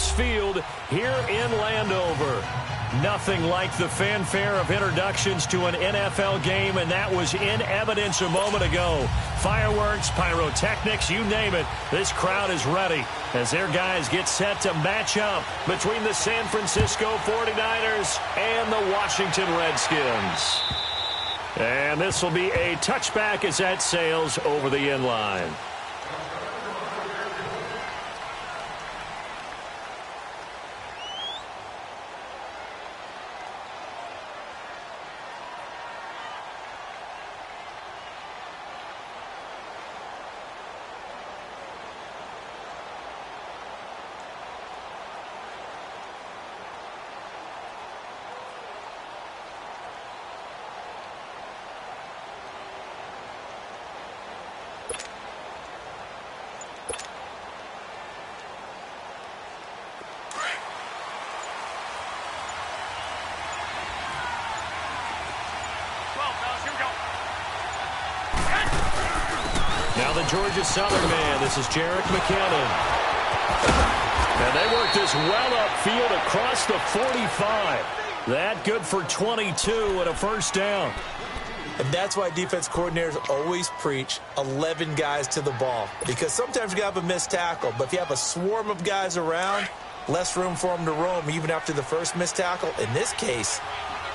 Fox Field here in Landover. Nothing like the fanfare of introductions to an NFL game, and that was in evidence a moment ago. Fireworks, pyrotechnics, you name it. This crowd is ready as their guys get set to match up between the San Francisco 49ers and the Washington Redskins. And this will be a touchback as that sails over the end line. Now the Georgia Southern man. This is Jerick McKinnon. And they work this well upfield across the 45. That good for 22 and a first down. And that's why defense coordinators always preach 11 guys to the ball. Because sometimes you have a missed tackle, but if you have a swarm of guys around, less room for them to roam even after the first missed tackle. In this case,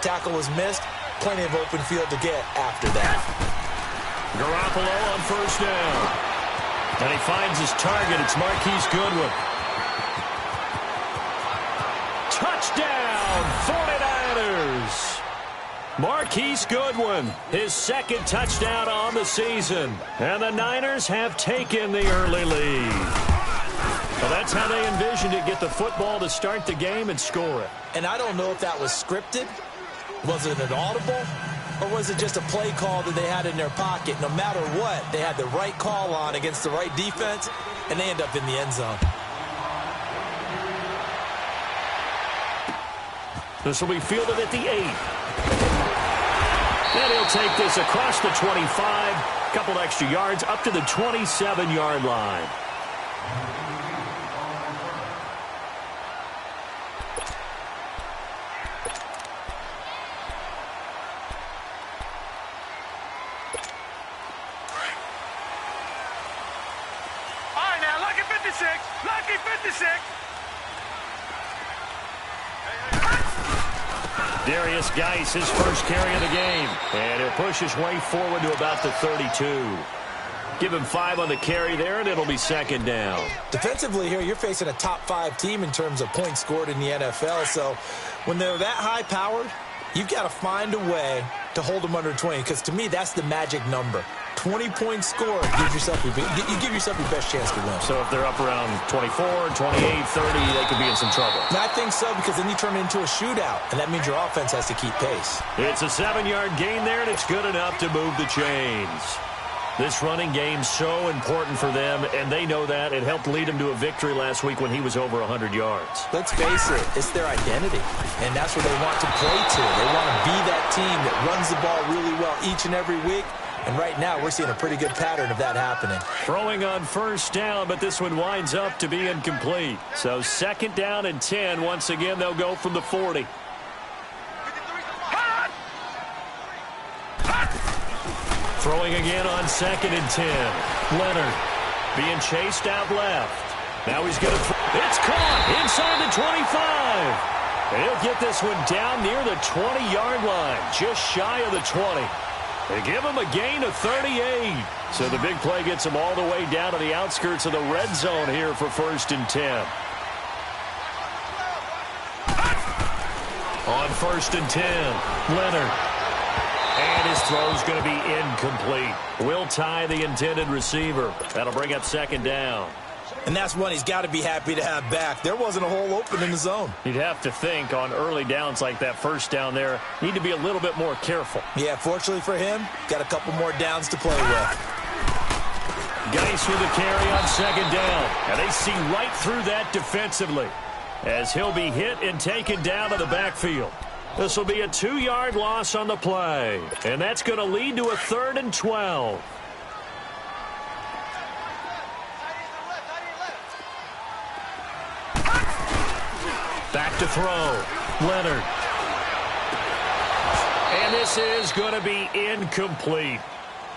tackle was missed, plenty of open field to get after that. Garoppolo on first down. And he finds his target. It's Marquise Goodwin. Touchdown, 49ers. Marquise Goodwin, his second touchdown on the season. And the Niners have taken the early lead. Well, that's how they envisioned it, get the football to start the game and score it. And I don't know if that was scripted. Was it an audible? Or was it just a play call that they had in their pocket? No matter what, they had the right call on against the right defense, and they end up in the end zone. This will be fielded at the 8. And he'll take this across the 25, a couple extra yards, up to the 27-yard line. Lucky 56. Darius Geis, his first carry of the game. And he'll push his way forward to about the 32. Give him 5 on the carry there, and it'll be second down. Defensively here, you're facing a top-5 team in terms of points scored in the NFL. So when they're that high-powered, you've got to find a way to hold them under 20. Because to me, that's the magic number. 20 points scored, you give yourself your best chance to win. So if they're up around 24, 28, 30, they could be in some trouble. And I think so, because then you turn it into a shootout, and that means your offense has to keep pace. It's a 7-yard gain there, and it's good enough to move the chains. This running game's so important for them, and they know that. It helped lead them to a victory last week when he was over 100 yards. Let's face it, it's their identity, and that's what they want to play to. They want to be that team that runs the ball really well each and every week. And right now, we're seeing a pretty good pattern of that happening. Throwing on first down, but this one winds up to be incomplete. So second down and 10. Once again, they'll go from the 40. Throwing again on second and 10. Leonard being chased out left. Now he's going to throw. It's caught inside the 25. And he'll get this one down near the 20-yard line, just shy of the 20. They give him a gain of 38. So the big play gets him all the way down to the outskirts of the red zone here for first and 10. On first and 10, Leonard. And his throw's going to be incomplete. Will tie the intended receiver. That'll bring up second down. And that's one he's got to be happy to have back. There wasn't a hole open in the zone. You'd have to think on early downs like that first down there, need to be a little bit more careful. Yeah, fortunately for him, got a couple more downs to play with. Geis with a carry on second down. And they see right through that defensively as he'll be hit and taken down to the backfield. This will be a 2-yard loss on the play. And that's going to lead to a 3rd and 12. Back to throw. Leonard. And this is going to be incomplete.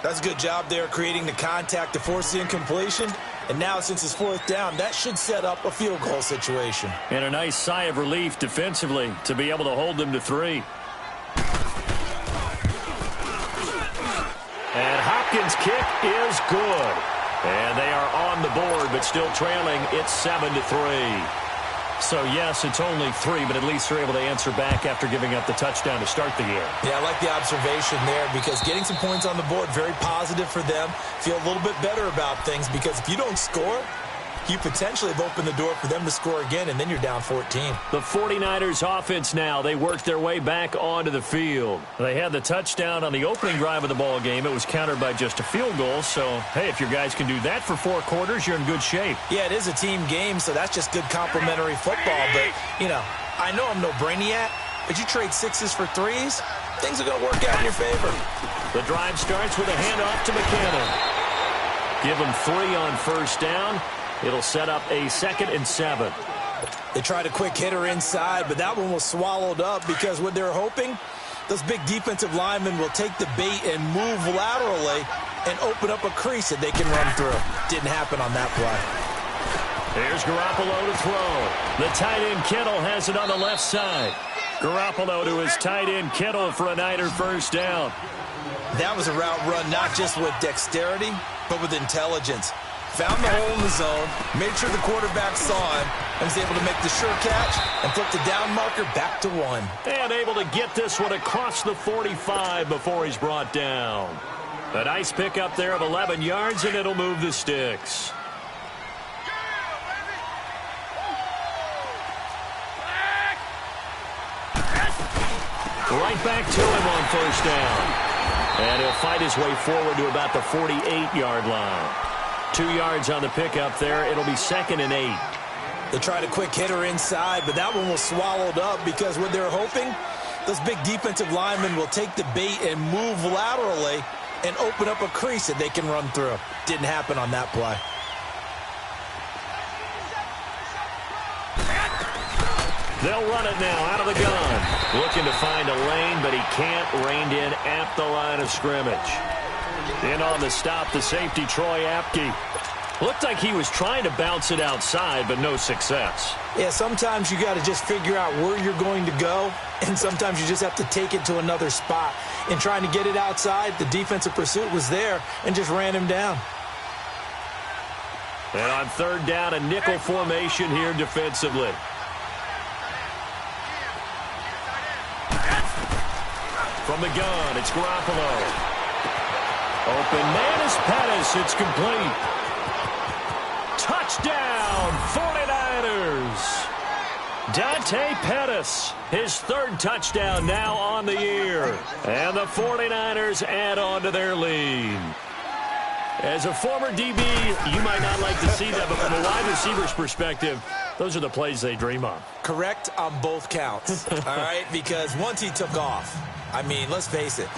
That's a good job there creating the contact to force the incompletion. And now, since it's fourth down, that should set up a field goal situation. And a nice sigh of relief defensively to be able to hold them to 3. And Hopkins' kick is good. And they are on the board, but still trailing. It's 7-3. So, yes, it's only 3, but at least they're able to answer back after giving up the touchdown to start the year. Yeah, I like the observation there because getting some points on the board, very positive for them. Feel a little bit better about things because if you don't score, you potentially have opened the door for them to score again, and then you're down 14. The 49ers offense now, they worked their way back onto the field. They had the touchdown on the opening drive of the ball game. It was countered by just a field goal. So, hey, if your guys can do that for 4 quarters, you're in good shape. Yeah, it is a team game, so that's just good complementary football. But, you know, I know I'm no brainiac, but you trade 6s for 3s, things are going to work out in your favor. The drive starts with a handoff to McKinnon. Give him 3 on first down. It'll set up a 2nd and 7. They tried a quick hitter inside, but that one was swallowed up because what they're hoping, those big defensive linemen will take the bait and move laterally and open up a crease that they can run through. Didn't happen on that play. Here's Garoppolo to throw. The tight end Kittle has it on the left side. Garoppolo to his tight end Kittle for a Niner first down. That was a route run not just with dexterity, but with intelligence. Found the hole in the zone, made sure the quarterback saw him, and was able to make the sure catch and flip the down marker back to 1. And able to get this one across the 45 before he's brought down. A nice pickup there of 11 yards, and it'll move the sticks. Right back to him on first down. And he'll fight his way forward to about the 48-yard line. 2 yards on the pickup there. It'll be 2nd and 8. They tried a quick hitter inside, but that one was swallowed up because what they're hoping, those big defensive linemen will take the bait and move laterally and open up a crease that they can run through. Didn't happen on that play. They'll run it now out of the gun. Looking to find a lane, but he can't. Reined in at the line of scrimmage. In on the stop, the safety, Troy Apke. Looked like he was trying to bounce it outside, but no success. Yeah, sometimes you got to just figure out where you're going to go, and sometimes you just have to take it to another spot. In trying to get it outside, the defensive pursuit was there and just ran him down. And on third down, a nickel formation here defensively. From the gun, it's Garoppolo. Open man is Pettis. It's complete. Touchdown, 49ers. Dante Pettis, his 3rd touchdown now on the year. And the 49ers add on to their lead. As a former DB, you might not like to see that, but from a wide receiver's perspective, those are the plays they dream of. Correct on both counts, all right? Because once he took off, I mean, let's face it,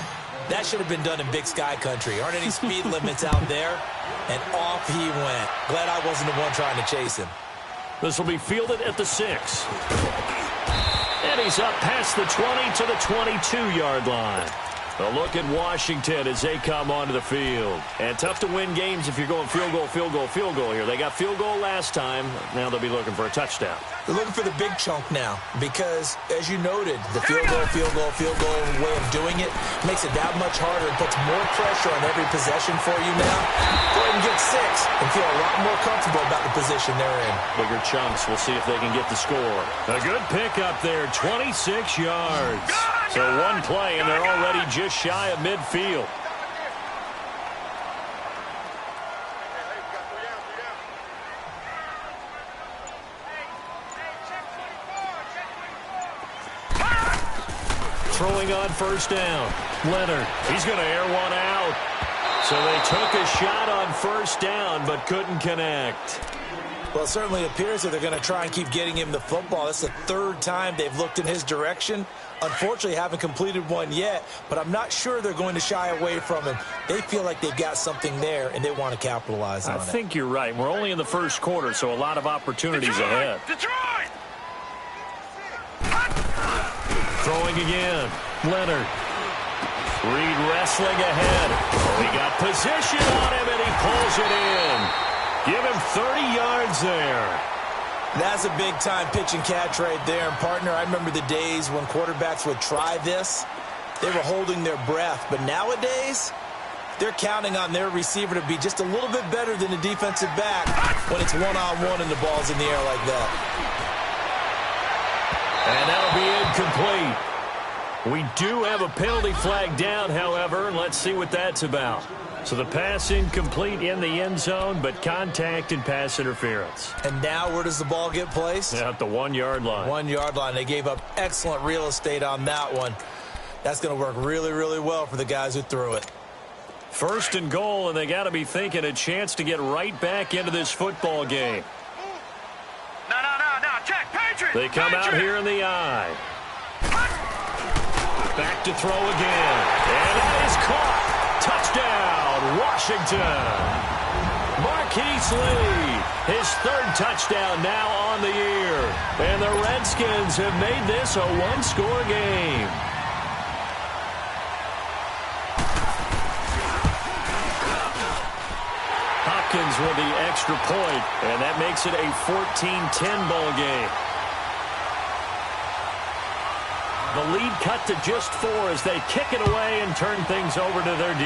that should have been done in Big Sky country. Aren't any speed limits out there? And off he went. Glad I wasn't the one trying to chase him. This will be fielded at the 6. And he's up past the 20 to the 22-yard line. A look at Washington as they come onto the field. And tough to win games if you're going field goal, field goal, field goal here. They got field goal last time. Now they'll be looking for a touchdown. They're looking for the big chunk now because, as you noted, the field goal way of doing it makes it that much harder and puts more pressure on every possession for you now. Go ahead and get 6 and feel a lot more comfortable about the position they're in. Bigger chunks. We'll see if they can get the score. A good pickup there, 26 yards. So one play, and they're already just shy of midfield. Throwing on first down. Leonard, he's going to air one out. So they took a shot on first down, but couldn't connect. Well, it certainly appears that they're going to try and keep getting him the football. That's the 3rd time they've looked in his direction. Unfortunately, haven't completed one yet, but I'm not sure they're going to shy away from him. They feel like they've got something there, and they want to capitalize on it. I think you're right. We're only in the first quarter, so a lot of opportunities ahead. Detroit! Throwing again. Leonard. Reed wrestling ahead. Oh, he got position on him, and he pulls it in. Give him 30 yards there. That's a big-time pitch and catch right there. And, partner, I remember the days when quarterbacks would try this. They were holding their breath. But nowadays, they're counting on their receiver to be just a little bit better than the defensive back when it's one-on-one and the ball's in the air like that. And that'll be incomplete. We do have a penalty flag down, however, and let's see what that's about. So the pass incomplete in the end zone, but contact and pass interference. And now where does the ball get placed? At the 1-yard line. 1-yard line. They gave up excellent real estate on that one. That's going to work really, really well for the guys who threw it. First and goal, and they got to be thinking a chance to get right back into this football game. No, check, Patriot! They come out here in the eye. Back to throw again. And that is caught. Touchdown, Washington. Marquise Lee, his third touchdown now on the year. And the Redskins have made this a one-score game. Hopkins with the extra point, and that makes it a 14-10 ball game. The lead cut to just 4 as they kick it away and turn things over to their D.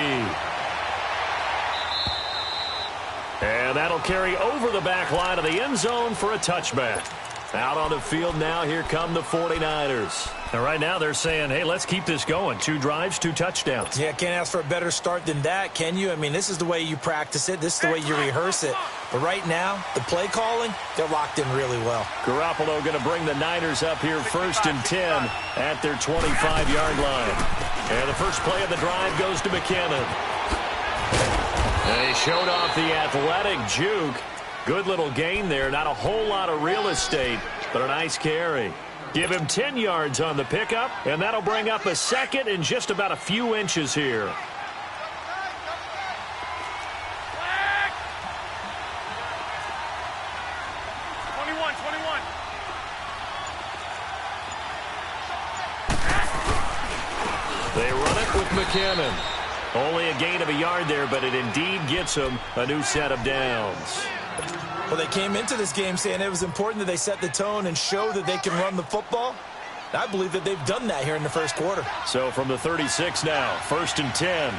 And that'll carry over the back line of the end zone for a touchback. Out on the field now, here come the 49ers. And right now they're saying, hey, let's keep this going. 2 drives, 2 touchdowns. Yeah, can't ask for a better start than that, can you? I mean, this is the way you practice it. This is the way you rehearse it. But right now, the play calling, they're locked in really well. Garoppolo going to bring the Niners up here first and 10 at their 25-yard line. And the first play of the drive goes to McKinnon. And he showed off the athletic juke. Good little gain there. Not a whole lot of real estate, but a nice carry. Give him 10 yards on the pickup, and that'll bring up a second and just about a few inches here. They run it with McKinnon. Only a gain of a yard there, but it indeed gets them a new set of downs. Well, they came into this game saying it was important that they set the tone and show that they can run the football. I believe that they've done that here in the first quarter. So from the 36 now, first and 10.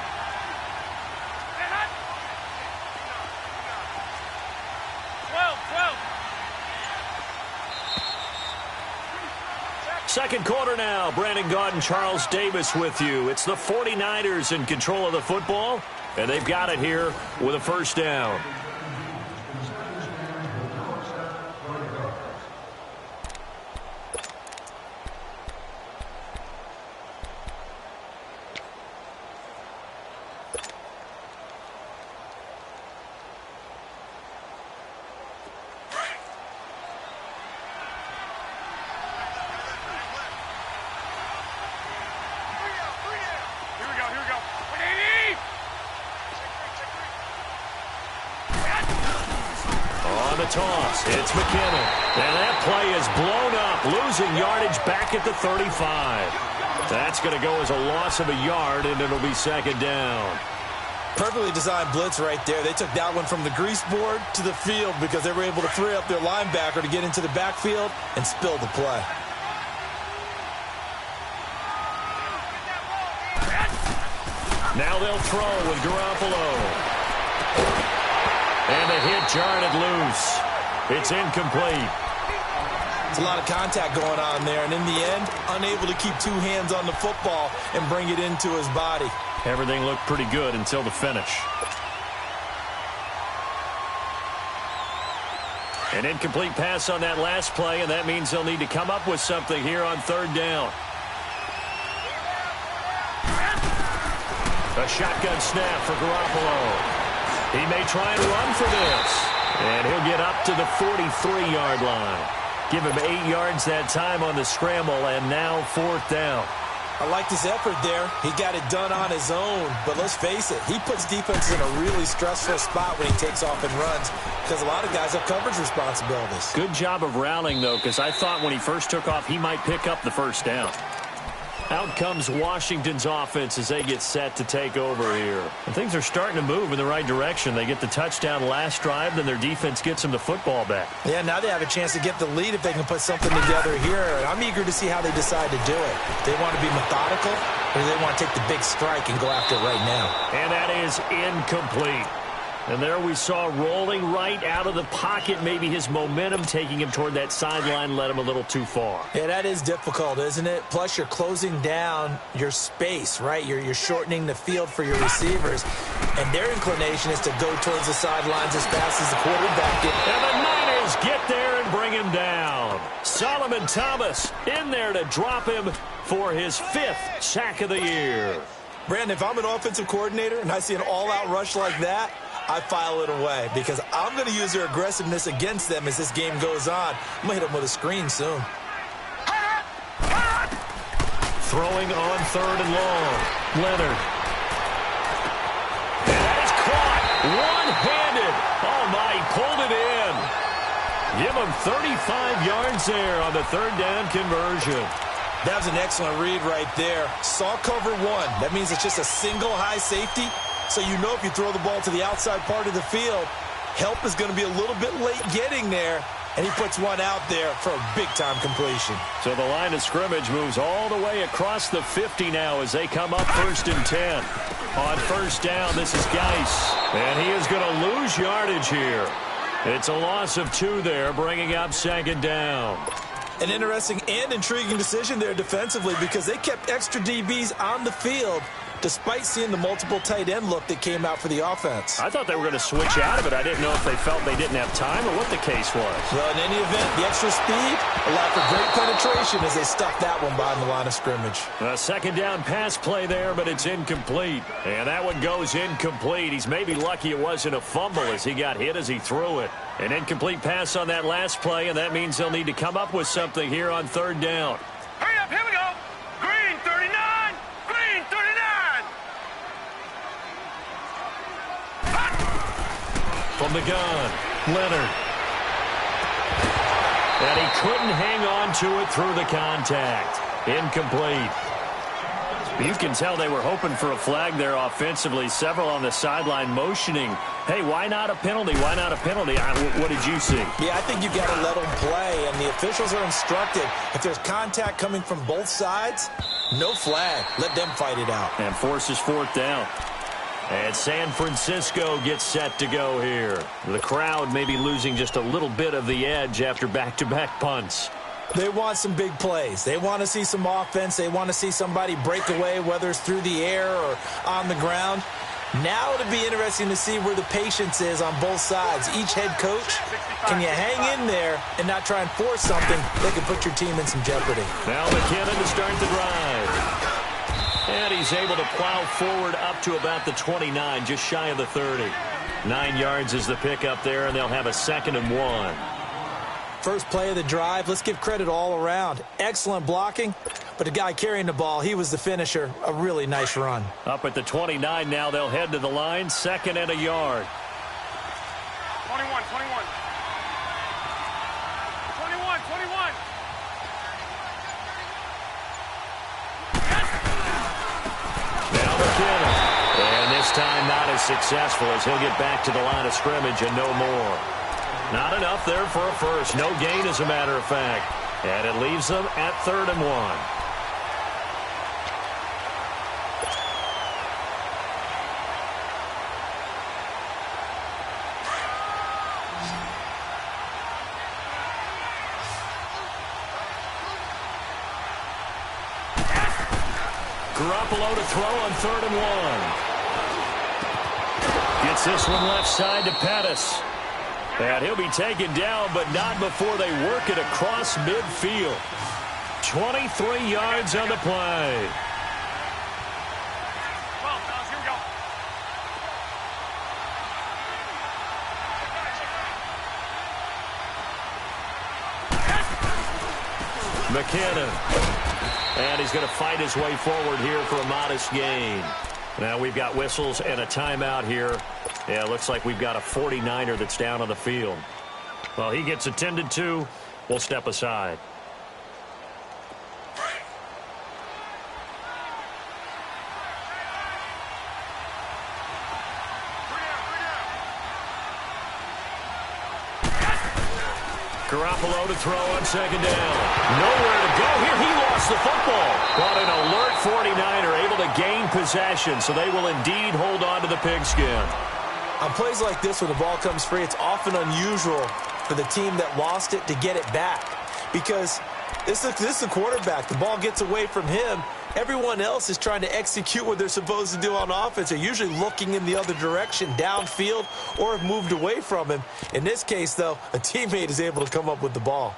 Second quarter now. Brandon Gaudin and Charles Davis with you. It's the 49ers in control of the football, and they've got it here with a first down. Toss. It's McKinnon. And that play is blown up, losing yardage back at the 35. That's going to go as a loss of a yard, and it'll be second down. Perfectly designed blitz right there. They took that one from the grease board to the field because they were able to free up their linebacker to get into the backfield and spill the play. Now they'll throw with Garoppolo. And the hit jarred it loose. It's incomplete. It's a lot of contact going on there, and in the end, unable to keep 2 hands on the football and bring it into his body. Everything looked pretty good until the finish. An incomplete pass on that last play, and that means they'll need to come up with something here on third down. A shotgun snap for Garoppolo. He may try and run for this. And he'll get up to the 43-yard line. Give him 8 yards that time on the scramble, and now fourth down. I liked his effort there. He got it done on his own. But let's face it, he puts defenses in a really stressful spot when he takes off and runs because a lot of guys have coverage responsibilities. Good job of rallying, though, because I thought when he first took off, he might pick up the first down. Out comes Washington's offense as they get set to take over here. And things are starting to move in the right direction. They get the touchdown last drive, then their defense gets them the football back. Yeah, now they have a chance to get the lead if they can put something together here. And I'm eager to see how they decide to do it. They want to be methodical, or they want to take the big strike and go after it right now. And that is incomplete. And there we saw rolling right out of the pocket. Maybe his momentum taking him toward that sideline led him a little too far. Yeah, that is difficult, isn't it? Plus, you're closing down your space, right? You're shortening the field for your receivers. And their inclination is to go towards the sidelines as fast as the quarterback did. And the Niners get there and bring him down. Solomon Thomas in there to drop him for his 5th sack of the year. Brandon, if I'm an offensive coordinator and I see an all-out rush like that, I file it away because I'm going to use their aggressiveness against them as this game goes on. I'm going to hit them with a screen soon. Throwing on 3rd and long. Leonard. And that is caught. One-handed. Oh, my, he pulled it in. Give him 35 yards there on the 3rd down conversion. That was an excellent read right there. Saw cover 1. That means it's just a single high safety. So you know if you throw the ball to the outside part of the field, help is going to be a little bit late getting there, and he puts one out there for a big-time completion. So the line of scrimmage moves all the way across the 50 now as they come up 1st and 10. On 1st down, this is Geis, and he is going to lose yardage here. It's a loss of 2 there, bringing up 2nd down. An interesting and intriguing decision there defensively because they kept extra DBs on the field despite seeing the multiple tight end look that came out for the offense. I thought they were going to switch out of it. I didn't know if they felt they didn't have time or what the case was. Well, in any event, the extra speed allowed for great penetration as they stuffed that one behind the line of scrimmage. A 2nd down pass play there, but it's incomplete. And that one goes incomplete. He's maybe lucky it wasn't a fumble as he got hit as he threw it. An incomplete pass on that last play, and that means they'll need to come up with something here on 3rd down. Hurry up, here we go. Green 39. Green 39. From the gun, Leonard. And he couldn't hang on to it through the contact. Incomplete. You can tell they were hoping for a flag there offensively. Several on the sideline motioning, hey, why not a penalty? Why not a penalty? What did you see? Yeah, I think you've got to let them play, and the officials are instructed. If there's contact coming from both sides, no flag. Let them fight it out. And forces 4th down. And San Francisco gets set to go here. The crowd may be losing just a little bit of the edge after back-to-back punts. They want some big plays. They want to see some offense. They want to see somebody break away, whether it's through the air or on the ground. Now it'll be interesting to see where the patience is on both sides. Each head coach, can you hang in there and not try and force something that could put your team in some jeopardy? Now McKinnon to start the drive. And he's able to plow forward up to about the 29, just shy of the 30. 9 yards is the pickup there, and they'll have a 2nd and 1. First play of the drive, let's give credit all around. Excellent blocking, but the guy carrying the ball, he was the finisher. A really nice run. Up at the 29 now, they'll head to the line, 2nd and a yard. 21. 21. Now McKinnon. And this time not as successful as he'll get back to the line of scrimmage and no more. Not enough there for a first. No gain, as a matter of fact. And it leaves them at 3rd and 1. Garoppolo to throw on 3rd and 1. Gets this one left side to Pettis. And he'll be taken down, but not before they work it across midfield. 23 yards on the play. Well, fellas, here we go. McKinnon. And he's going to fight his way forward here for a modest gain. Now we've got whistles and a timeout here. Yeah, it looks like we've got a 49er that's down on the field. Well, he gets attended to. We'll step aside. Garoppolo to throw on second down. Nowhere to go here. He lost the football. But an alert 49er able to gain possession, so they will indeed hold on to the pigskin. On plays like this when the ball comes free, it's often unusual for the team that lost it to get it back. Because this is the quarterback. The ball gets away from him. Everyone else is trying to execute what they're supposed to do on offense. They're usually looking in the other direction, downfield, or have moved away from him. In this case, though, a teammate is able to come up with the ball.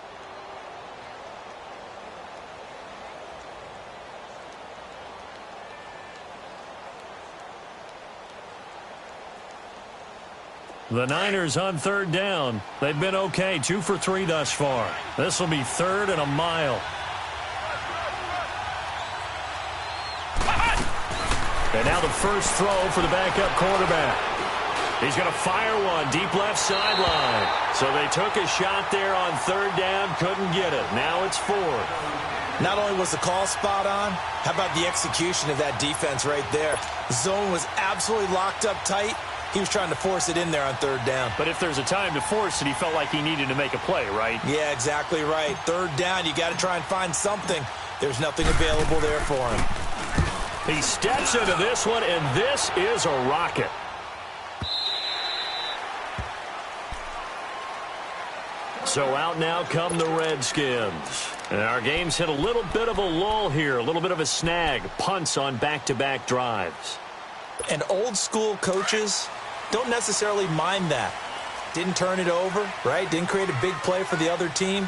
The Niners on third down. They've been okay, 2 for 3 thus far. This will be 3rd and a mile. And now the first throw for the backup quarterback. He's going to fire one deep left sideline. So they took a shot there on third down, couldn't get it. Now it's 4th. Not only was the call spot on, how about the execution of that defense right there? The zone was absolutely locked up tight. He was trying to force it in there on third down. But if there's a time to force it, he felt like he needed to make a play, right? Yeah, exactly right. Third down, you got to try and find something. There's nothing available there for him. He steps into this one, and this is a rocket. So out now come the Redskins. And our game's hit a little bit of a lull here, a little bit of a snag. Punts on back-to-back drives. And old school coaches don't necessarily mind that. Didn't turn it over, right? Didn't create a big play for the other team.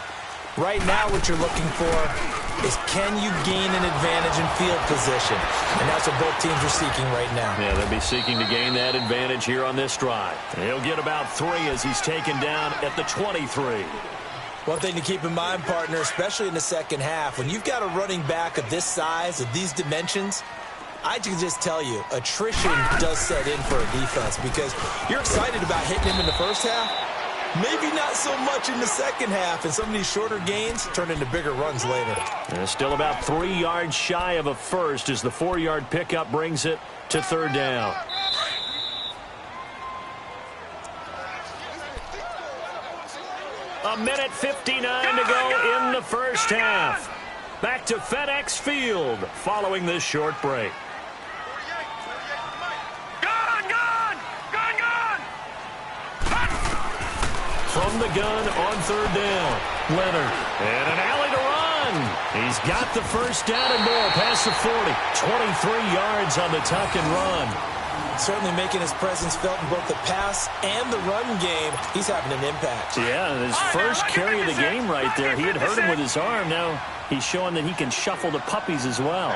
Right now what you're looking for is, can you gain an advantage in field position? And that's what both teams are seeking right now. Yeah, they'll be seeking to gain that advantage here on this drive. He'll get about 3 as he's taken down at the 23. One thing to keep in mind, partner, especially in the second half, when you've got a running back of this size, of these dimensions, I can just tell you, attrition does set in for a defense because you're excited about hitting him in the first half. Maybe not so much in the second half, and some of these shorter gains turn into bigger runs later. And still about 3 yards shy of a first as the 4-yard pickup brings it to third down. A minute 59 to go in the first half. Back to FedEx Field following this short break. From the gun on third down, Leonard. And an alley to run. He's got the first down and more past the 40. 23 yards on the tuck and run. Certainly making his presence felt in both the pass and the run game. He's having an impact. Yeah, his first carry of the game right there. He had hurt him with his arm. Now he's showing that he can shuffle the puppies as well.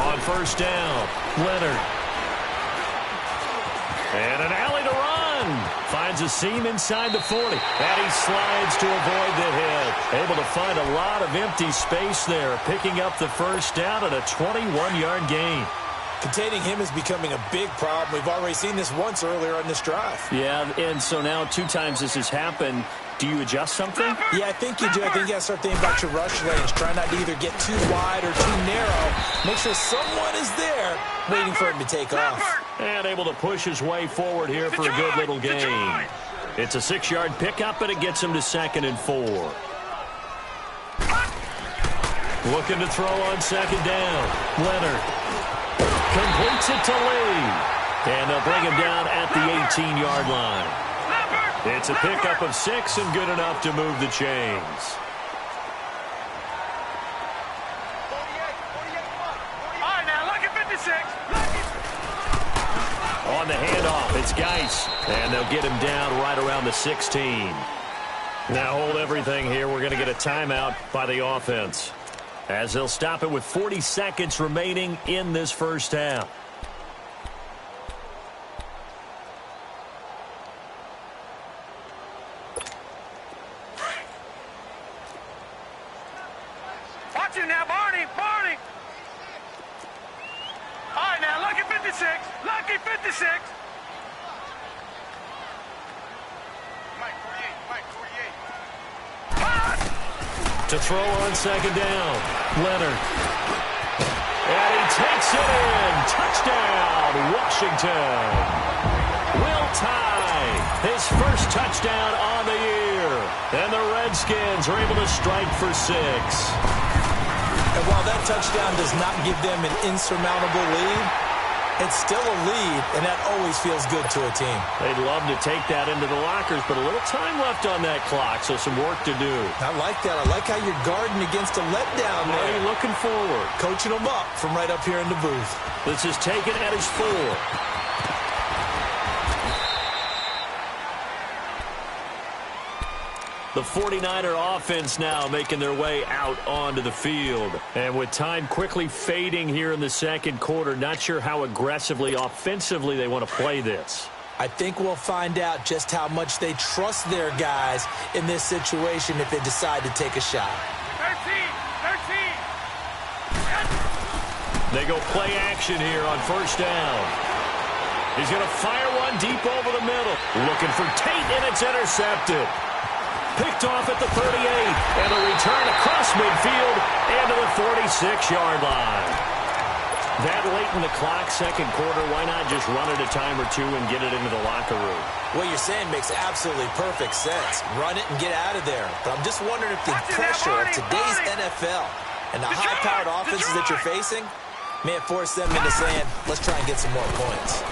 On first down, Leonard. And an alley to run. Finds a seam inside the 40. And he slides to avoid the hit. Able to find a lot of empty space there. Picking up the first down and a 21-yard gain. Containing him is becoming a big problem. We've already seen this once earlier on this drive. Yeah, and so now 2 times this has happened. Do you adjust something? Yeah, I think you do. I think you got to start thinking about your rush lanes. Try not to either get too wide or too narrow. Make sure someone is there waiting for him to take off. And able to push his way forward here for a good little gain. It's a 6-yard pickup, and it gets him to 2nd and 4. Looking to throw on second down. Leonard completes it to Lee. And they'll bring him down at the 18-yard line. It's a pickup of 6 and good enough to move the chains. All right, now, look at 56. On the handoff, it's Geis. And they'll get him down right around the 16. Now hold everything here. We're going to get a timeout by the offense, as they'll stop it with 40 seconds remaining in this first half. Watch him now, Barney. Barney. All right, now, lucky 56. Lucky 56. Mike 48. To throw on second down, Leonard. And he takes it in. Touchdown, Washington. Will tie. His first touchdown on the year. And the Redskins are able to strike for 6. And while that touchdown does not give them an insurmountable lead, it's still a lead, and that always feels good to a team. They'd love to take that into the lockers, but a little time left on that clock, so some work to do. I like that. I like how you're guarding against a letdown there. Are you looking forward? Coaching them up from right up here in the booth. This is taken at his 4. The 49er offense now making their way out onto the field. And with time quickly fading here in the second quarter, not sure how aggressively, offensively they want to play this. I think we'll find out just how much they trust their guys in this situation if they decide to take a shot. 13. They go play action here on first down. He's going to fire one deep over the middle. Looking for Tate, and it's intercepted. Picked off at the 38, and a return across midfield and to the 46-yard line. That late in the clock, second quarter, why not just run it a time or two and get it into the locker room? What you're saying makes absolutely perfect sense. Run it and get out of there. But I'm just wondering if the pressure of today's NFL and the high-powered offenses that you're facing may have forced them into saying, let's try and get some more points.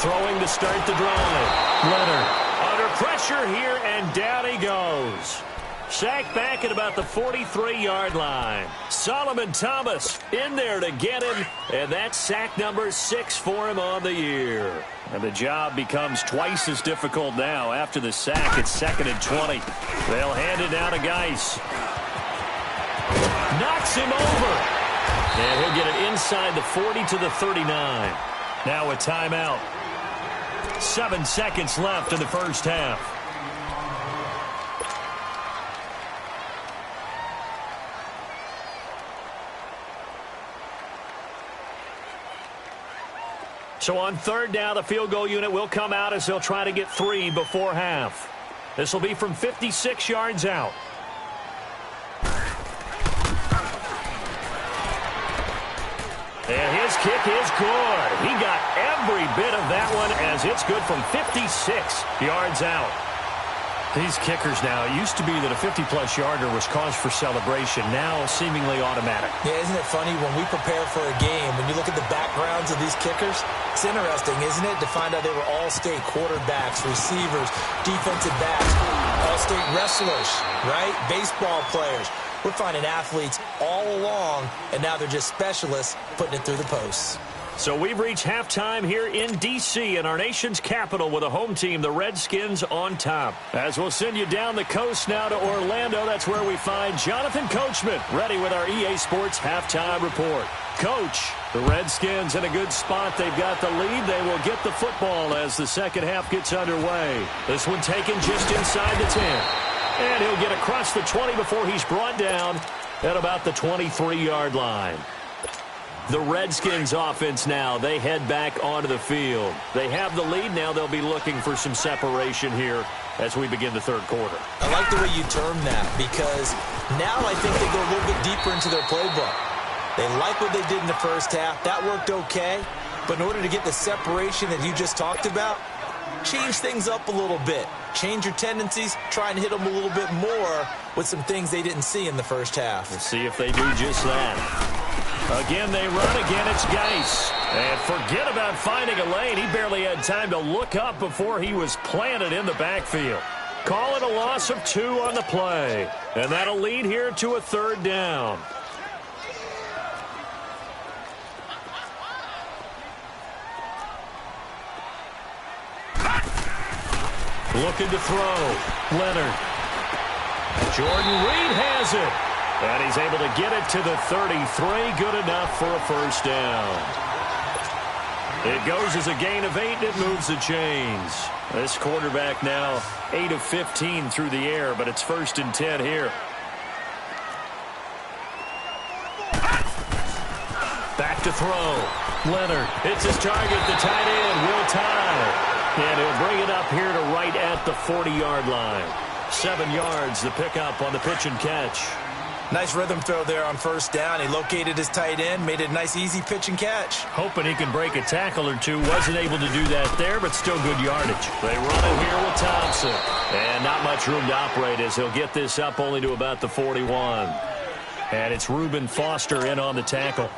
Throwing to start the drive. Leonard. Under pressure here, and down he goes. Sacked back at about the 43-yard line. Solomon Thomas in there to get him, and that's sack number 6 for him on the year. And the job becomes twice as difficult now. After the sack, it's 2nd and 20. They'll hand it down to Geis. Knocks him over. And he'll get it inside the 40 to the 39. Now a timeout. 7 seconds left in the first half. So on third down, the field goal unit will come out as they'll try to get 3 before half. This will be from 56 yards out. And his kick is good. He got every bit of that one as it's good from 56 yards out. These kickers now, it used to be that a 50-plus yarder was cause for celebration. Now seemingly automatic. Yeah, isn't it funny when we prepare for a game, when you look at the backgrounds of these kickers, it's interesting, isn't it, to find out they were all-state quarterbacks, receivers, defensive backs, all-state wrestlers, right? Baseball players. We're finding athletes all along, and now they're just specialists putting it through the posts. So we've reached halftime here in D.C. in our nation's capital with a home team, the Redskins, on top. As we'll send you down the coast now to Orlando, that's where we find Jonathan Coachman ready with our EA Sports Halftime Report. Coach, the Redskins in a good spot. They've got the lead. They will get the football as the second half gets underway. This one taken just inside the 10. And he'll get across the 20 before he's brought down at about the 23-yard line. The Redskins offense now, they head back onto the field. They have the lead. Now they'll be looking for some separation here as we begin the third quarter. I like the way you term that because now I think they go a little bit deeper into their playbook. They like what they did in the first half. That worked okay. But in order to get the separation that you just talked about, change things up a little bit. Change your tendencies. Try and hit them a little bit more with some things they didn't see in the first half. We'll see if they do just that. Again, they run. Again, it's Geis. And forget about finding a lane. He barely had time to look up before he was planted in the backfield. Call it a loss of 2 on the play. And that'll lead here to a third down. Looking to throw. Leonard. Jordan Reed has it. And he's able to get it to the 33. Good enough for a first down. It goes as a gain of 8, and it moves the chains. This quarterback now 8 of 15 through the air, but it's 1st and 10 here. Back to throw. Leonard hits his target. The tight end will tie. And he'll bring it up here to right at the 40-yard line. 7 yards, the pickup on the pitch and catch. Nice rhythm throw there on first down. He located his tight end, made it a nice, easy pitch and catch. Hoping he can break a tackle or two. Wasn't able to do that there, but still good yardage. They run it here with Thompson. And not much room to operate as he'll get this up only to about the 41. And it's Reuben Foster in on the tackle.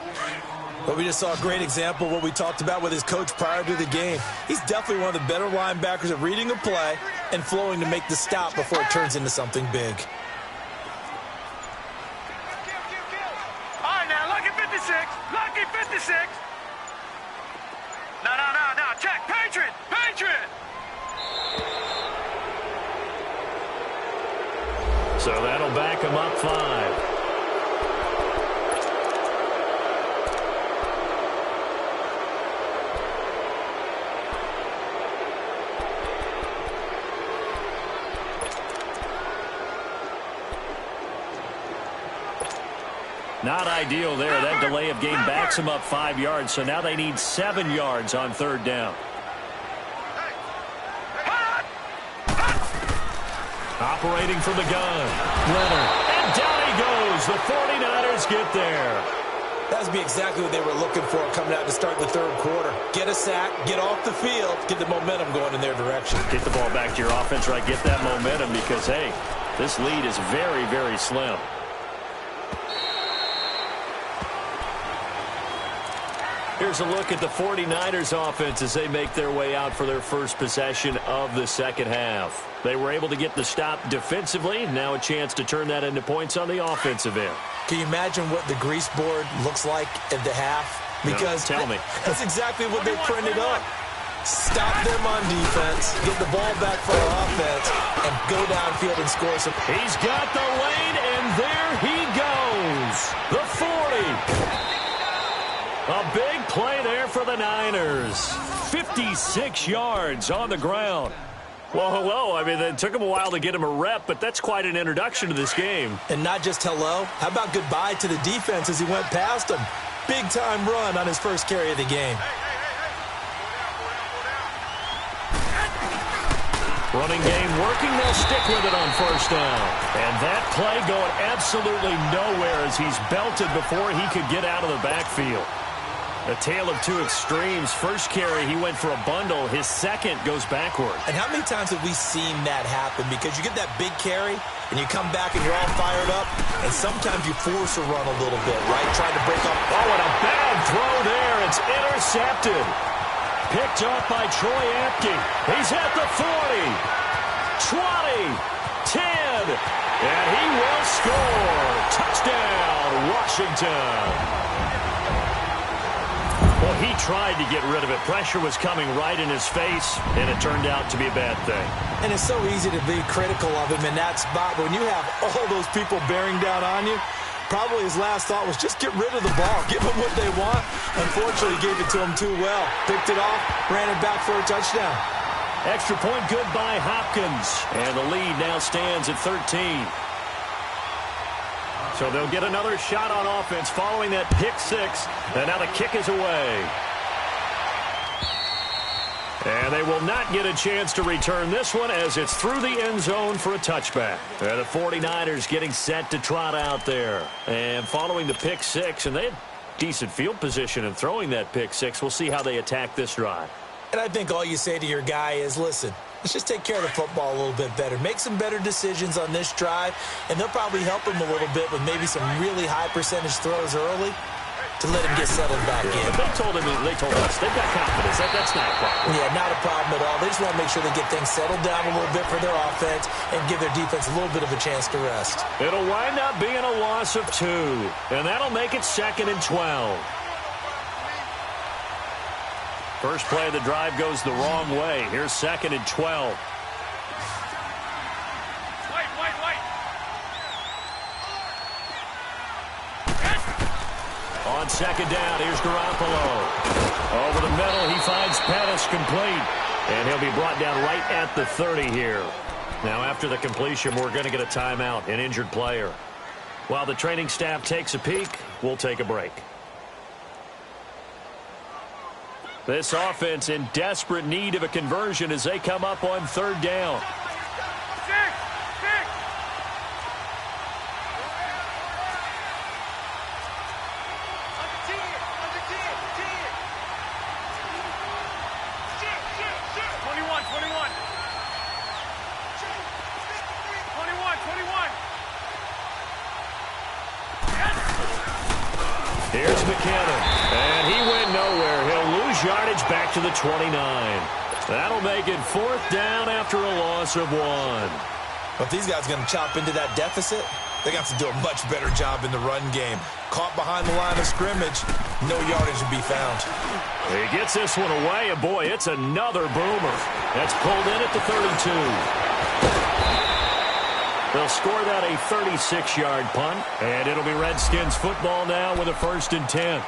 But we just saw a great example of what we talked about with his coach prior to the game. He's definitely one of the better linebackers at reading a play and flowing to make the stop before it turns into something big. All right, now, lucky 56. Lucky 56. No. Check. Patriot. Patriot. So that'll back him up 5. Not ideal there. That delay of game backs them up 5 yards, so now they need 7 yards on third down. Operating from the gun. Leonard. And down he goes. The 49ers get there. That would be exactly what they were looking for coming out to start the third quarter. Get a sack, get off the field, get the momentum going in their direction. Get the ball back to your offense, right? Get that momentum because, hey, this lead is very, very slim. Here's a look at the 49ers offense as they make their way out for their first possession of the second half. They were able to get the stop defensively. Now a chance to turn that into points on the offensive end. Can you imagine what the grease board looks like at the half? Because no, tell me. That's exactly what they printed up. Stop them on defense, get the ball back for our offense, and go downfield and score some. He's got the lane, and there he goes. The 40. A big play there for the Niners. 56 yards on the ground. Well, hello. I mean, it took him a while to get him a rep, but that's quite an introduction to this game. And not just hello. How about goodbye to the defense as he went past him? Big-time run on his first carry of the game. Running game working. They'll stick with it on first down. And that play going absolutely nowhere as he's belted before he could get out of the backfield. A tale of two extremes. First carry, he went for a bundle. His second goes backward. And how many times have we seen that happen? Because you get that big carry, and you come back and you're all fired up, and sometimes you force a run a little bit, right? Trying to break up. Oh, and a bad throw there. It's intercepted. Picked up by Troy Apke. He's at the 40, 20, 10, and he will score. Touchdown, Washington. Well, he tried to get rid of it. Pressure was coming right in his face, and it turned out to be a bad thing. And it's so easy to be critical of him in that spot. But when you have all those people bearing down on you, probably his last thought was just get rid of the ball. Give them what they want. Unfortunately, gave it to him too well. Picked it off, ran it back for a touchdown. Extra point good by Hopkins. And the lead now stands at 13. So they'll get another shot on offense following that pick six. And now the kick is away. And they will not get a chance to return this one as it's through the end zone for a touchback. And the 49ers getting set to trot out there. And following the pick six, and they had decent field position in throwing that pick six. We'll see how they attack this drive. And I think all you say to your guy is, listen, let's just take care of the football a little bit better. Make some better decisions on this drive, and they'll probably help him a little bit with maybe some really high percentage throws early to let him get settled back in. But they told us they've got confidence. That's not a problem. Yeah, not a problem at all. They just want to make sure they get things settled down a little bit for their offense and give their defense a little bit of a chance to rest. It'll wind up being a loss of 2, and that'll make it 2nd and 12. First play of the drive goes the wrong way. Here's 2nd and 12. On second down, here's Garoppolo. Over the middle, he finds Pettis complete. And he'll be brought down right at the 30 here. Now, after the completion, we're going to get a timeout, an injured player. While the training staff takes a peek, we'll take a break. This offense in desperate need of a conversion as they come up on third down. Here's McKinnon. And he went nowhere. He'll lose yardage back to the 29. That'll make it 4th down after a loss of 1. But if these guys are going to chop into that deficit, they got to do a much better job in the run game. Caught behind the line of scrimmage, no yardage to be found. He gets this one away, and boy, it's another boomer. That's pulled in at the 32. They'll score that a 36-yard punt, and it'll be Redskins football now with a 1st and 10.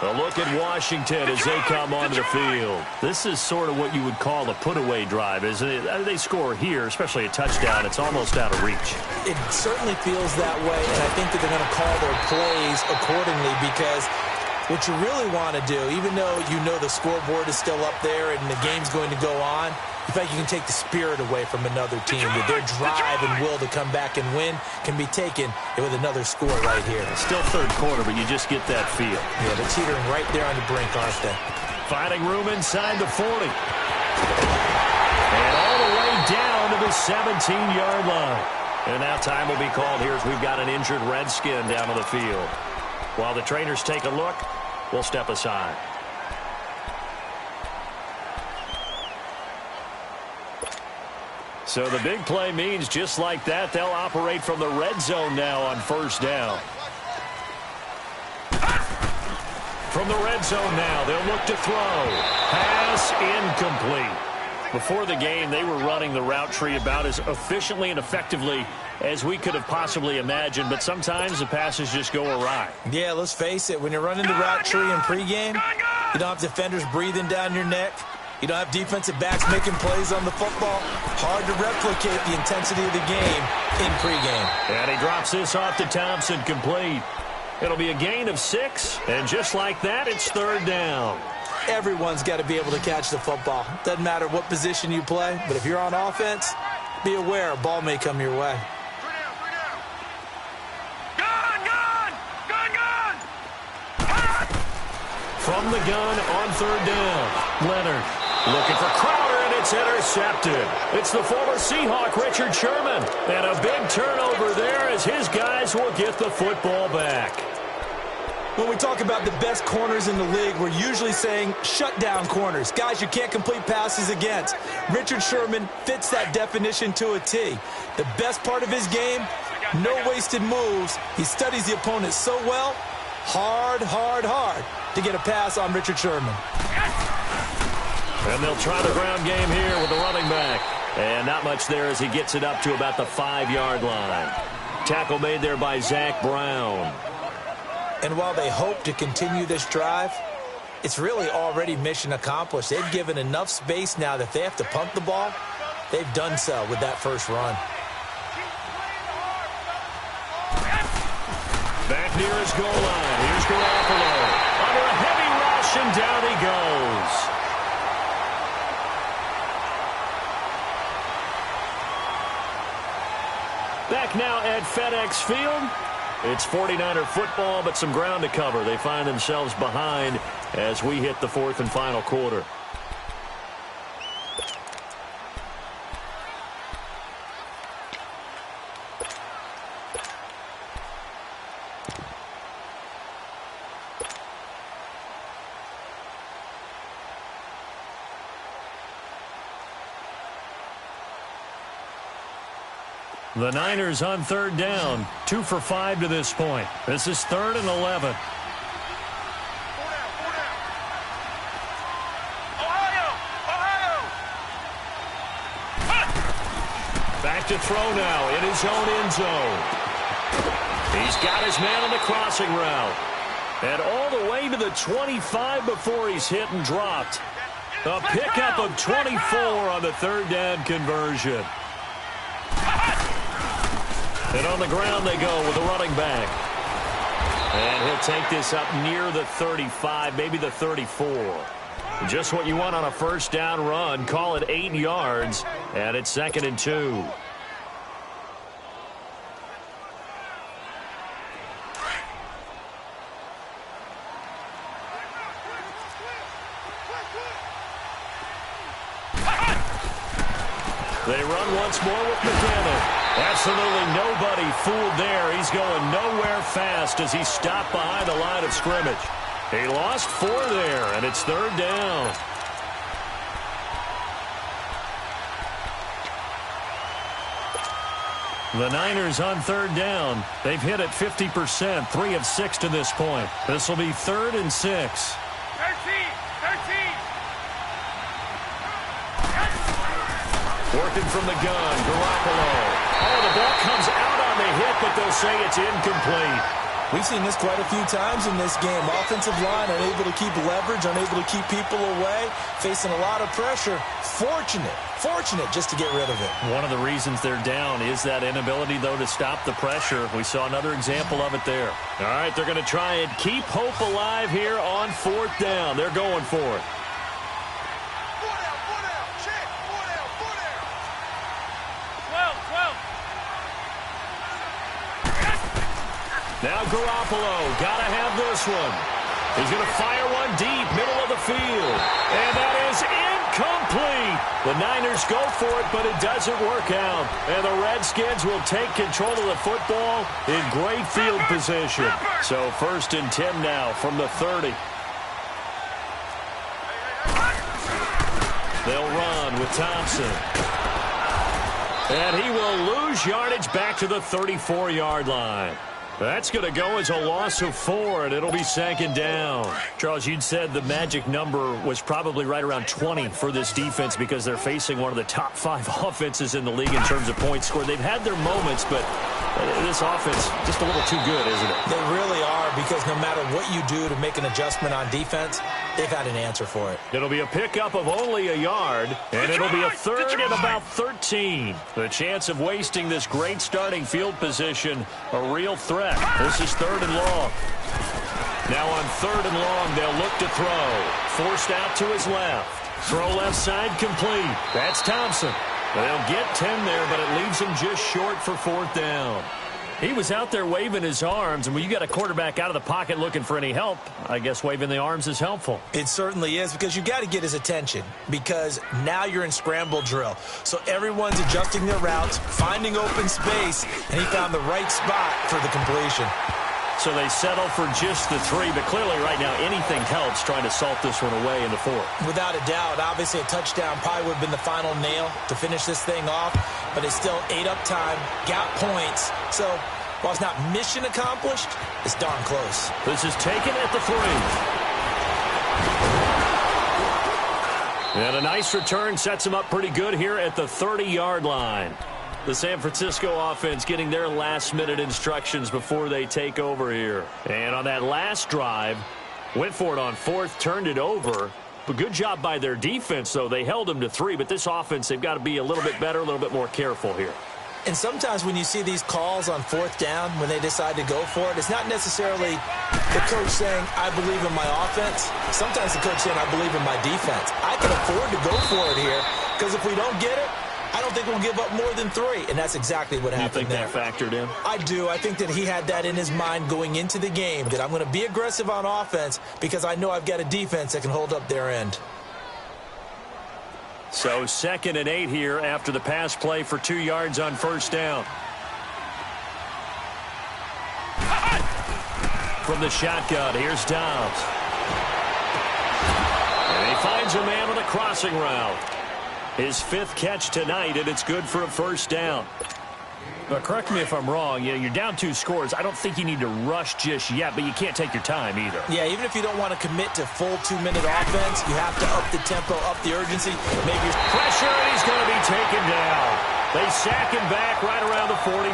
A look at Washington as they come onto the field. This is sort of what you would call a put-away drive, isn't it? They score here, especially a touchdown. It's almost out of reach. It certainly feels that way, and I think that they're going to call their plays accordingly because what you really want to do, even though you know the scoreboard is still up there and the game's going to go on, you feel like you can take the spirit away from another team. That their drive and will to come back and win can be taken with another score right here. It's still 3rd quarter, but you just get that feel. Yeah, they're teetering right there on the brink, aren't they? Finding room inside the 40. And all the way down to the 17-yard line. And now time will be called here as we've got an injured Redskin down on the field. While the trainers take a look, we'll step aside. So the big play means just like that, they'll operate from the red zone now on 1st down. From the red zone now, they'll look to throw. Pass incomplete. Before the game, they were running the route tree about as efficiently and effectively as we could have possibly imagined, but sometimes the passes just go awry. Yeah, let's face it, when you're running the route tree in pregame, you don't have defenders breathing down your neck. You don't have defensive backs making plays on the football. Hard to replicate the intensity of the game in pregame. And he drops this off to Thompson, complete. It'll be a gain of 6, and just like that, it's 3rd down. Everyone's got to be able to catch the football. Doesn't matter what position you play, but if you're on offense, be aware a ball may come your way. From the gun on 3rd down, Leonard looking for Crowder, and it's intercepted. It's the former Seahawk, Richard Sherman. And a big turnover there as his guys will get the football back. When we talk about the best corners in the league, we're usually saying shutdown corners, guys you can't complete passes against. Richard Sherman fits that definition to a T. The best part of his game, no wasted moves. He studies the opponent so well, hard to get a pass on Richard Sherman. And they'll try the ground game here with the running back. And not much there as he gets it up to about the 5-yard line. Tackle made there by Zach Brown. And while they hope to continue this drive, it's really already mission accomplished. They've given enough space now that if they have to punt the ball, they've done so with that first run. Back near his goal line. Here's Garoppolo. Under a heavy rush, and down he goes. Back now at FedEx Field. It's 49er football, but some ground to cover. They find themselves behind as we hit the 4th and final quarter. The Niners on 3rd down, 2 for 5 to this point. This is 3rd and 11. Back to throw now in his own end zone. He's got his man on the crossing route. And all the way to the 25 before he's hit and dropped. A pickup of 24 on the 3rd down conversion. And on the ground they go with the running back. And he'll take this up near the 35, maybe the 34. Just what you want on a 1st down run. Call it 8 yards, and it's 2nd and 2. They run once more with McKinnon. Absolutely nobody fooled there. He's going nowhere fast as he stopped behind the line of scrimmage. He lost 4 there, and it's 3rd down. The Niners on 3rd down. They've hit it 50%, 3 of 6 to this point. This will be 3rd and 6. 13. Working from the gun, Garoppolo. Oh, the ball comes out on the hit, but they'll say it's incomplete. We've seen this quite a few times in this game. Offensive line unable to keep leverage, unable to keep people away, facing a lot of pressure. Fortunate just to get rid of it. One of the reasons they're down is that inability, though, to stop the pressure. We saw another example of it there. All right, they're going to try and keep hope alive here on 4th down. They're going for it. Now Garoppolo, gotta have this one. He's going to fire one deep, middle of the field. And that is incomplete. The Niners go for it, but it doesn't work out. And the Redskins will take control of the football in great field position. So 1st and 10 now from the 30. They'll run with Thompson. And he will lose yardage back to the 34-yard line. That's going to go as a loss of 4, and it'll be 2nd down. Charles, you'd said the magic number was probably right around 20 for this defense because they're facing one of the top 5 offenses in the league in terms of points scored. They've had their moments, but this offense just a little too good, isn't it? They really are, because no matter what you do to make an adjustment on defense, they've had an answer for it. It'll be a pickup of only a yard, and it'll be a 3rd and about 13. The chance of wasting this great starting field position, a real threat. This is 3rd and long. Now on 3rd and long, they'll look to throw. Forced out to his left. Throw left side complete. That's Thompson. They'll get 10 there, but it leaves him just short for 4th down. He was out there waving his arms, and when you got a quarterback out of the pocket looking for any help, I guess waving the arms is helpful. It certainly is, because you got to get his attention, because now you're in scramble drill. So everyone's adjusting their routes, finding open space, and he found the right spot for the completion. So they settle for just the 3, but clearly right now anything helps trying to salt this one away in the 4th. Without a doubt, obviously a touchdown probably would have been the final nail to finish this thing off, but it's still ate up time, got points. So while it's not mission accomplished, it's darn close. This is taken at the 3. And a nice return sets him up pretty good here at the 30-yard line. The San Francisco offense getting their last-minute instructions before they take over here. And on that last drive, went for it on 4th, turned it over. But good job by their defense, though. They held them to 3, but this offense, they've got to be a little bit better, a little bit more careful here. And sometimes when you see these calls on 4th down, when they decide to go for it, it's not necessarily the coach saying, I believe in my offense. Sometimes the coach saying, I believe in my defense. I can afford to go for it here, because if we don't get it, I don't think we'll give up more than 3, and that's exactly what happened there. You think that factored in? I do. I think that he had that in his mind going into the game, that I'm going to be aggressive on offense because I know I've got a defense that can hold up their end. So 2nd and 8 here after the pass play for 2 yards on 1st down. From the shotgun, here's Dobbs. And he finds a man on a crossing route. His 5th catch tonight, and it's good for a 1st down. But correct me if I'm wrong. You're down 2 scores. I don't think you need to rush just yet, but you can't take your time either. Yeah, even if you don't want to commit to full 2-minute offense, you have to up the tempo, up the urgency. Maybe pressure, and he's going to be taken down. They sack him back right around the 44.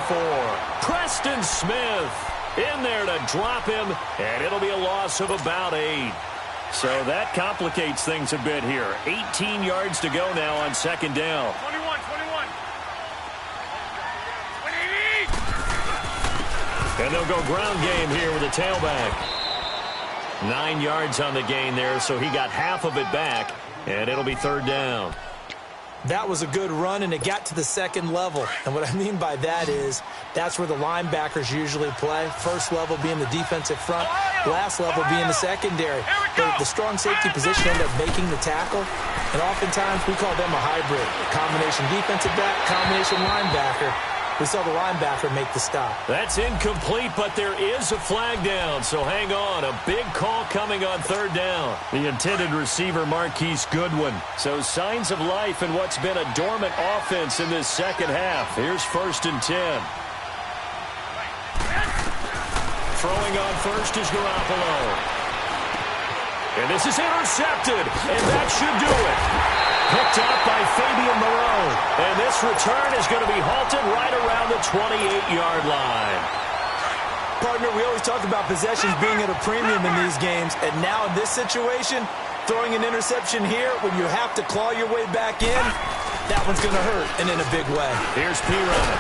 Preston Smith in there to drop him, and it'll be a loss of about 8. So that complicates things a bit here. 18 yards to go now on 2nd down. 21. And they'll go ground game here with a tailback. 9 yards on the gain there, so he got half of it back, and it'll be 3rd down. That was a good run, and it got to the 2nd level. And what I mean by that is that's where the linebackers usually play. 1st level being the defensive front. last level being the secondary. The strong safety position ended up making the tackle, and oftentimes we call them a hybrid. Combination defensive back, combination linebacker. We saw the linebacker make the stop. That's incomplete, but there is a flag down, so hang on. A big call coming on third down. The intended receiver, Marquise Goodwin. So signs of life in what's been a dormant offense in this second half. Here's 1st and 10. Throwing on first is Garoppolo. And this is intercepted, and that should do it. Picked up by Fabian Moreau. And this return is going to be halted right around the 28-yard line. Partner, we always talk about possessions being at a premium in these games. And now in this situation, throwing an interception here when you have to claw your way back in, that one's going to hurt, and in a big way. Here's Piran.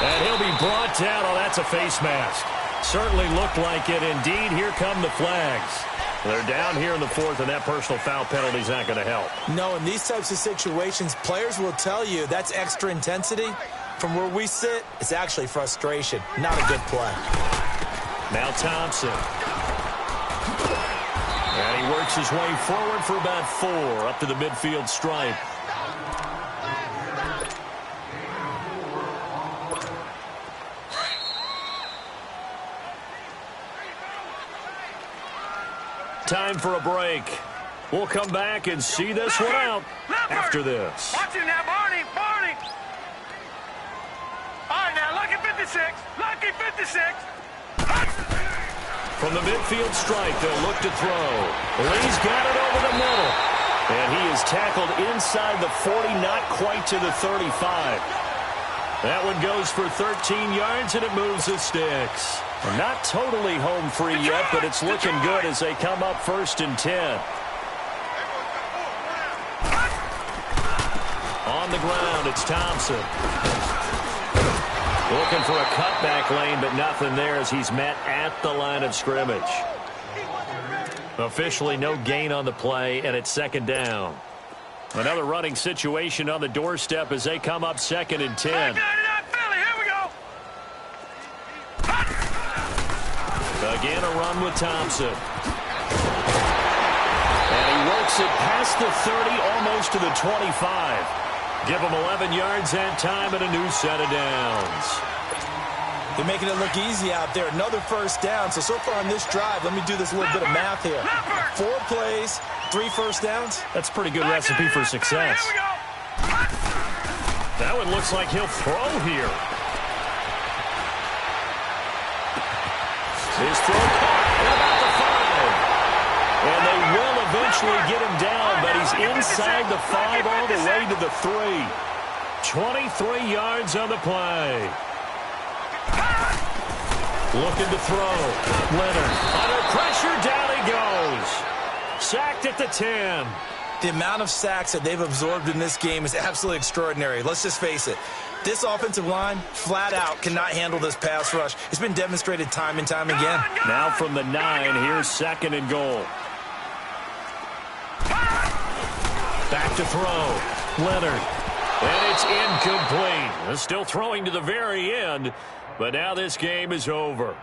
And he'll be brought down. Oh, that's a face mask. Certainly looked like it. Indeed, here come the flags. They're down here in the 4th, and that personal foul penalty is not going to help. No, in these types of situations, players will tell you that's extra intensity. From where we sit, it's actually frustration. Not a good play. Now Thompson. And he works his way forward for about 4 up to the midfield stripe. Time for a break. We'll come back and see this one out after this. Watch him now, Barney. Barney. All right, now, lucky 56. Lucky 56. From the midfield stripe, they'll look to throw. Lee's got it over the middle. And he is tackled inside the 40, not quite to the 35. That one goes for 13 yards, and it moves the sticks. Not totally home free yet, but it's looking good as they come up 1st and 10. On the ground, it's Thompson. Looking for a cutback lane, but nothing there as he's met at the line of scrimmage. Officially no gain on the play, and it's 2nd down. Another running situation on the doorstep as they come up 2nd and 10. Again, a run with Thompson. And he works it past the 30, almost to the 25. Give him 11 yards and time and a new set of downs. They're making it look easy out there. Another 1st down. So far on this drive, let me do this little bit of math here. 4 plays, 3 1st downs. That's a pretty good recipe for success. That one looks like he'll throw here. His throw caught about the 5. And they will eventually get him down, but he's inside the 5 all the way to the 3. 23 yards on the play. Looking to throw. Leonard under pressure, down he goes. Sacked at the 10. The amount of sacks that they've absorbed in this game is absolutely extraordinary. Let's just face it. This offensive line, flat out, cannot handle this pass rush. It's been demonstrated time and time again. Now from the 9, here's 2nd and goal. Back to throw. Leonard. And it's incomplete. Still throwing to the very end, but now this game is over.